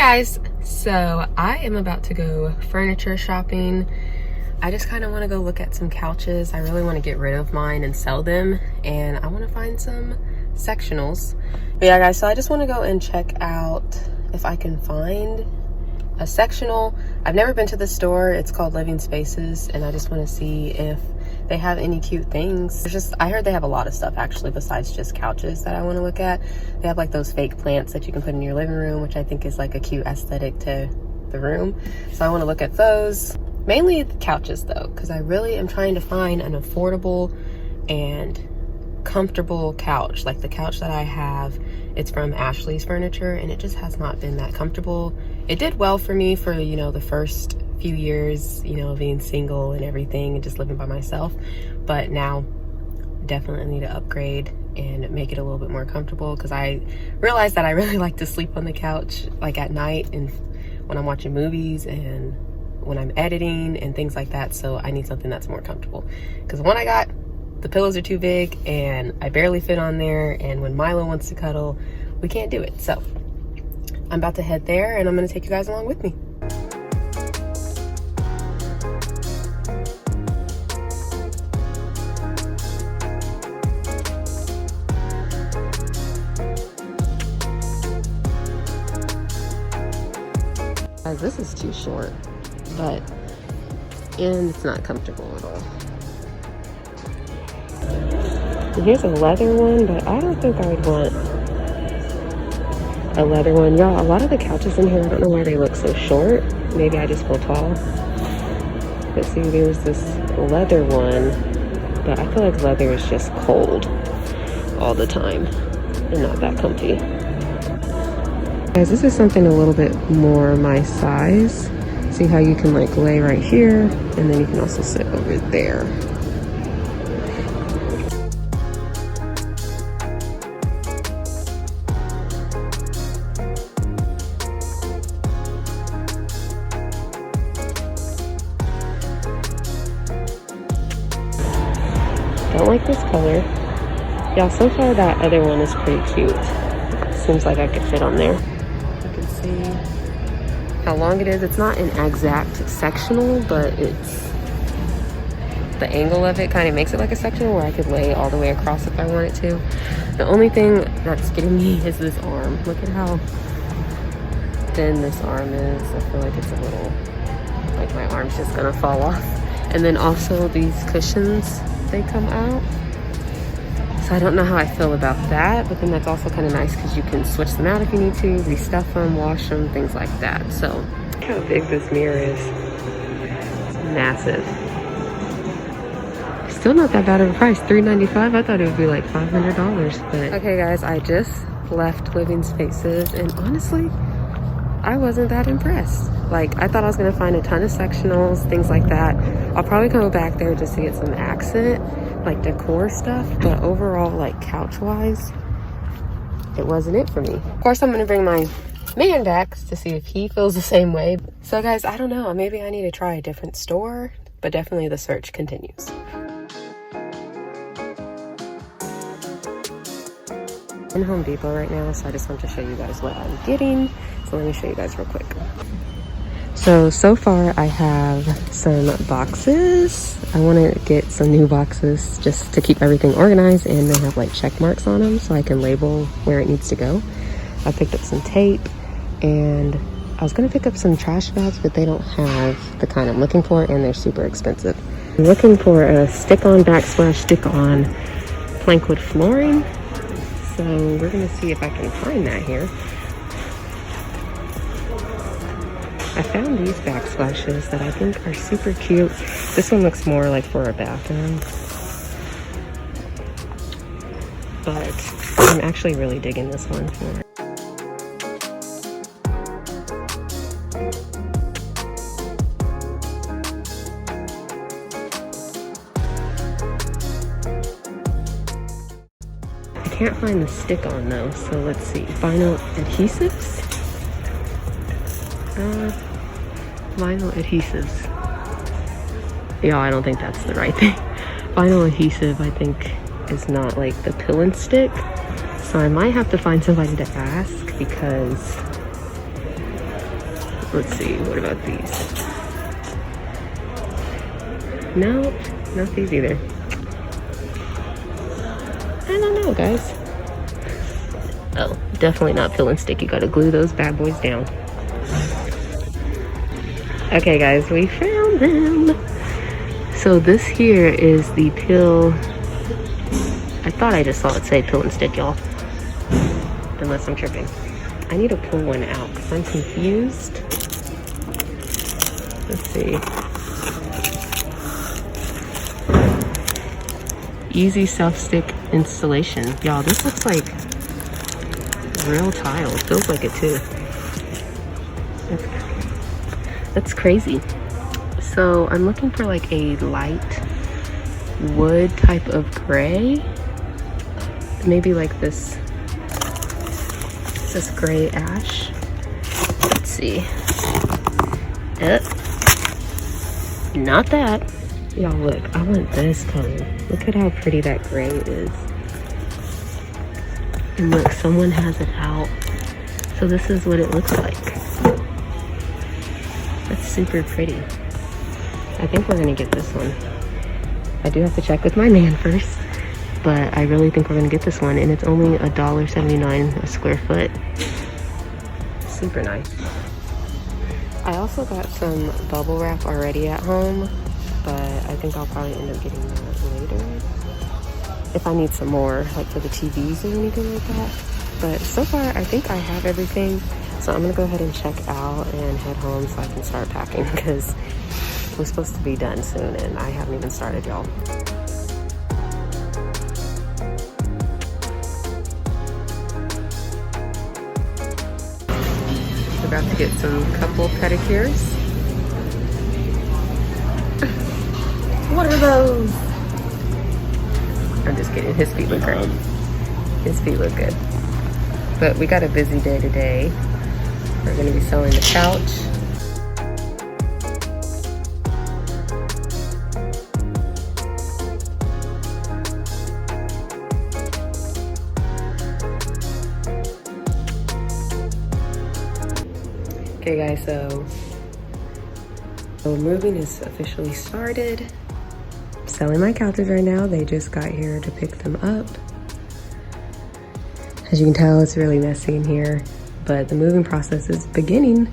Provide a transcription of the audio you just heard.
Guys, so I am about to go furniture shopping. I just kind of want to go look at some couches. I really want to get rid of mine and sell them, and I want to find some sectionals. But yeah guys, so I just want to go and check out if I can find a sectional. I've never been to the store. It's called Living Spaces, and I just want to see if they have any cute things. I heard they have a lot of stuff actually besides just couches that I want to look at. They have like those fake plants that you can put in your living room, which I think is like a cute aesthetic to the room. So I want to look at those. Mainly the couches though, because I really am trying to find an affordable and comfortable couch. Like the couch that I have, it's from Ashley's Furniture, and it just has not been that comfortable. It did well for me for, you know, the first few years, you know, being single and everything and just living by myself, but now definitely need to upgrade and make it a little bit more comfortable, because I realized that I really like to sleep on the couch like at night and when I'm watching movies and when I'm editing and things like that. So I need something that's more comfortable, because the one I got, the pillows are too big and I barely fit on there, and when Milo wants to cuddle, we can't do it. So I'm about to head there, and I'm going to take you guys along with me. Guys, this is too short, and it's not comfortable at all. And here's a leather one, but I don't think I would want a leather one. Y'all, a lot of the couches in here, I don't know why they look so short. Maybe I just feel tall. But see, there's this leather one, but I feel like leather is just cold all the time and not that comfy. Guys, this is something a little bit more my size. See how you can like lay right here, and then you can also sit over there. Don't like this color. Yeah, so far that other one is pretty cute. Seems like I could fit on there. You can see how long it is. It's not an exact sectional, but it's the angle of it kind of makes it like a sectional where I could lay all the way across if I wanted to. The only thing that's getting me is this arm. Look at how thin this arm is. I feel like it's a little, like my arm's just gonna fall off. And then also these cushions, they come out. So I don't know how I feel about that, but then that's also kind of nice because you can switch them out if you need to, restuff them, wash them, things like that. So look how big this mirror is. It's massive. Still not that bad of a price, $395. I thought it would be like $500, but okay guys, I just left Living Spaces, and honestly, I wasn't that impressed. Like, I thought I was gonna find a ton of sectionals, things like that. I'll probably go back there just to get some accent, like decor stuff, but overall, like couch-wise, it wasn't it for me. Of course, I'm gonna bring my man back to see if he feels the same way. So guys, I don't know, maybe I need to try a different store, but definitely the search continues. I'm in Home Depot right now, so I just want to show you guys what I'm getting. So let me show you guys real quick. So far I have some boxes. I want to get some new boxes just to keep everything organized, and they have like check marks on them so I can label where it needs to go. I picked up some tape, and I was going to pick up some trash bags, but they don't have the kind I'm looking for, and they're super expensive. I'm looking for a stick-on backsplash, stick-on plankwood flooring. So we're going to see if I can find that here. I found these backsplashes that I think are super cute. This one looks more like for a bathroom, but I'm actually really digging this one for it. I can't find the stick-on though, so let's see. Vinyl adhesives? Vinyl adhesives. Yeah, I don't think that's the right thing. Vinyl adhesive, I think, is not like the pill and stick. So I might have to find somebody to ask, because Let's see, what about these? No, not these either. I don't know, guys. Oh, definitely not Pill and Stick. You gotta glue those bad boys down. Okay, guys, we found them. So this here is the Pill. I thought I just saw it say Pill and Stick, y'all. Unless I'm tripping. I need to pull one out because I'm confused. Let's see. Easy self-stick installation. Y'all, this looks like real tile. It feels like it too. That's crazy. So I'm looking for like a light wood type of gray. Maybe like this gray ash. Let's see. Not that. Y'all look, I want this color. Look at how pretty that gray is. And look, someone has it out. So this is what it looks like. That's super pretty. I think we're gonna get this one. I do have to check with my man first, but I really think we're gonna get this one, and it's only $1.79 a square foot. Super nice. I also got some bubble wrap already at home, but I think I'll probably end up getting that later if I need some more, like for the TVs or anything like that. But so far, I think I have everything. So I'm gonna go ahead and check out and head home so I can start packing, because we're supposed to be done soon and I haven't even started, y'all. About to get some couple pedicures. What are those? I'm just kidding, his feet look great. His feet look good. But we got a busy day today. We're gonna be selling the couch. Okay guys, so moving is officially started. I'm selling my couches right now. They just got here to pick them up. As you can tell, it's really messy in here, but the moving process is beginning.